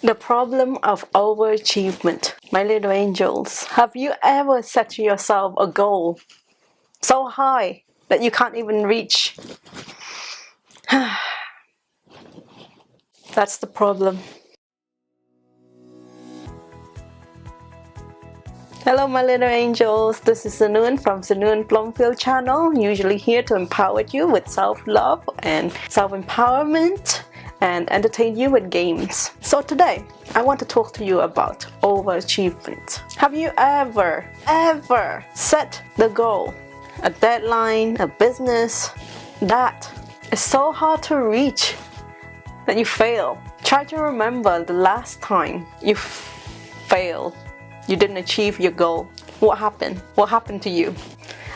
The problem of overachievement. My little angels, have you ever set yourself a goal so high that you can't even reach? That's the problem. Hello my little angels, this is Sanoon from Sanoon Plumfield channel, usually here to empower you with self-love and self-empowerment and entertain you with games. So today, I want to talk to you about overachievement. Have you ever set the goal, a deadline, a business, that is so hard to reach that you fail? Try to remember the last time you failed. You didn't achieve your goal. What happened? What happened to you?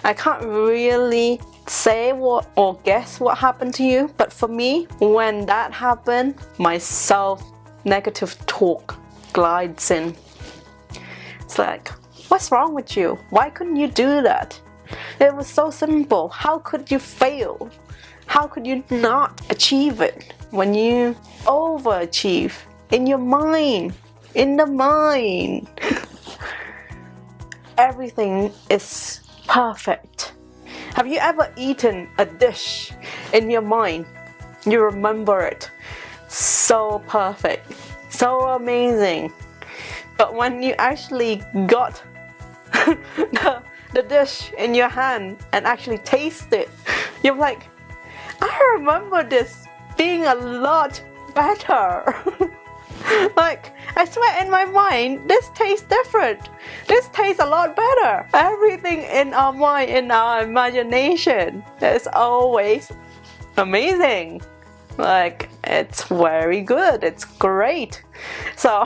I can't really say what or guess what happened to you, but for me, when that happened, my self-negative talk glides in. It's like, what's wrong with you? Why couldn't you do that? It was so simple. How could you fail? How could you not achieve it? When you overachieve in your mind, in the mind, everything is perfect. Have you ever eaten a dish in your mind? You remember it. So perfect. So amazing. But when you actually got the dish in your hand and actually taste it, you're like, I remember this being a lot better. Like, I swear in my mind, this tastes different. This tastes a lot better. Everything in our mind, in our imagination, is always amazing. Like, it's very good. It's great. So,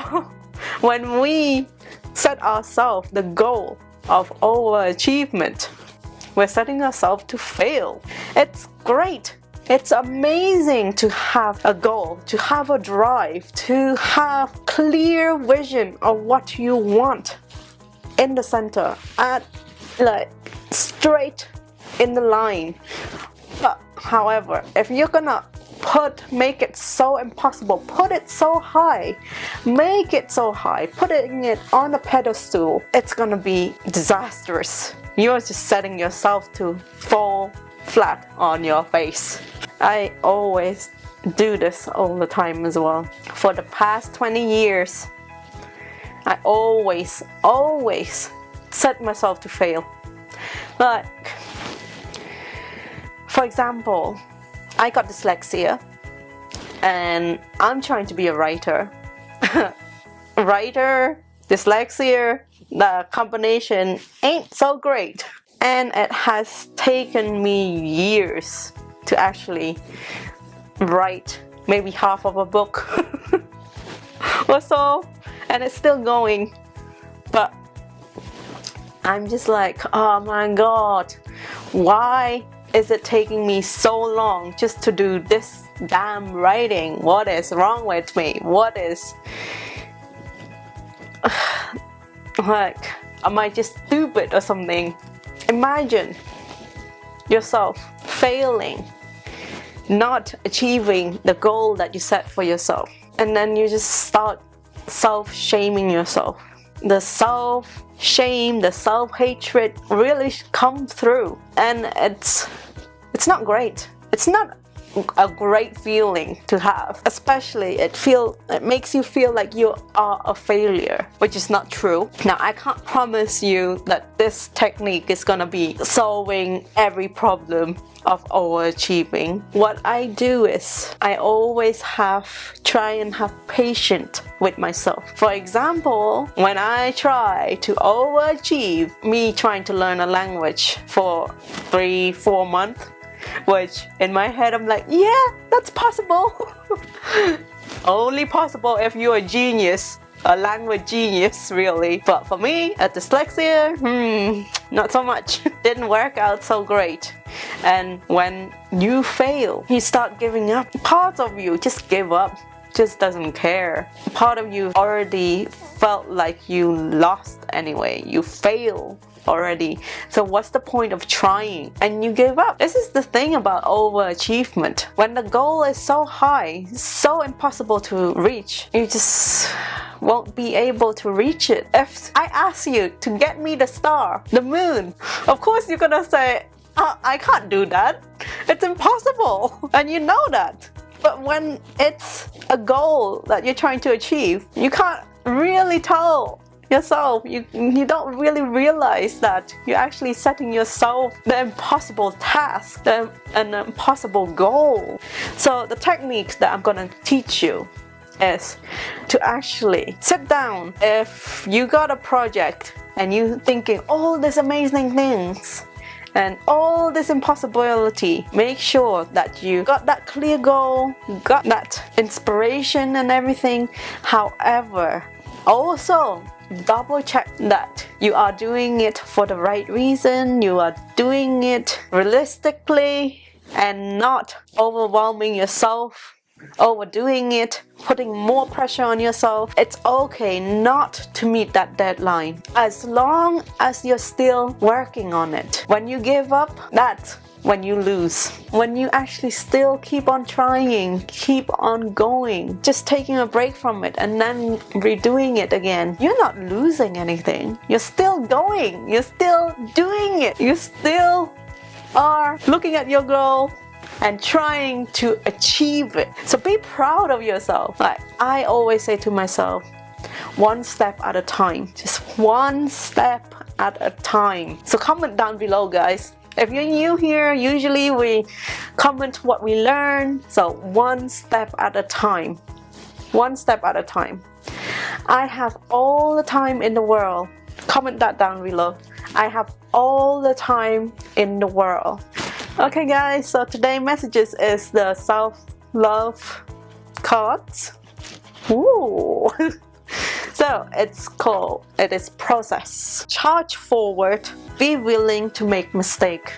when we set ourselves the goal of overachievement, we're setting ourselves to fail. It's great. It's amazing to have a goal, to have a drive, to have clear vision of what you want in the center, at like straight in the line. But however, if you're gonna make it so impossible, put it so high, make it so high, putting it on a pedestal, it's gonna be disastrous. You're just setting yourself to fall flat on your face. I always do this all the time as well. For the past 20 years, I always set myself to fail. Like, for example, I got dyslexia and I'm trying to be a writer. Writer, dyslexia, the combination ain't so great. And it has taken me years to actually write maybe half of a book or so, and it's still going. But I'm just like, oh my god, why is it taking me so long just to do this damn writing? What is wrong with me? What is like, am I just stupid or something? Imagine yourself failing, not achieving the goal that you set for yourself, and then you just start self-shaming yourself. The self-shame, the self-hatred really come through, and it's not great. It's not a great feeling to have, especially it makes you feel like you are a failure, which is not true. Now, I can't promise you that this technique is gonna be solving every problem of overachieving. What I do is I always try and have patience with myself. For example, when I try to overachieve, me trying to learn a language for 3-4 months, which in my head I'm like, yeah, that's possible. Only possible if you're a genius, a language genius, really. But for me, a dyslexia, not so much. Didn't work out so great. And when you fail, you start giving up. Part of you just give up, just doesn't care. Part of you already felt like you lost anyway. You failed. already. So what's the point of trying? And you give up. This is the thing about overachievement. When the goal is so high, so impossible to reach, you just won't be able to reach it. If I ask you to get me the star, the moon, of course you're gonna say, I can't do that. It's impossible. And you know that. But when it's a goal that you're trying to achieve, you can't really tell yourself, you don't really realize that you're actually setting yourself the impossible task, an impossible goal. So the technique that I'm gonna teach you is to actually sit down. If you got a project and you're thinking all these amazing things and all this impossibility, make sure that you got that clear goal, got that inspiration and everything. However, also double check that you are doing it for the right reason, you are doing it realistically and not overwhelming yourself, overdoing it, putting more pressure on yourself. It's okay not to meet that deadline as long as you're still working on it. When you give up, that's when you lose. When you actually still keep on trying, keep on going, just taking a break from it and then redoing it again, you're not losing anything. You're still going, you're still doing it, you still are looking at your goal and trying to achieve it. So be proud of yourself. Like I always say to myself, one step at a time, just one step at a time. So comment down below, guys. If you're new here, usually we comment what we learn. So one step at a time, one step at a time. I have all the time in the world. Comment that down below. I have all the time in the world. Okay guys, so today's messages is the self-love cards. Ooh. So it is process. Charge forward, be willing to make mistake.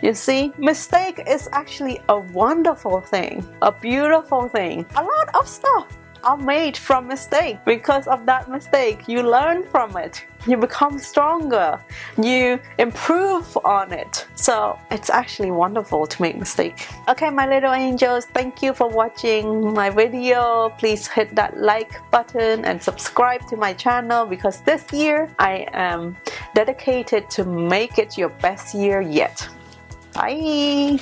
You see, mistake is actually a wonderful thing, a beautiful thing. A lot of stuff are made from mistake. Because of that mistake, you learn from it. You become stronger. You improve on it. So it's actually wonderful to make mistakes. Okay, my little angels, thank you for watching my video. Please hit that like button and subscribe to my channel because this year I am dedicated to make it your best year yet. Bye!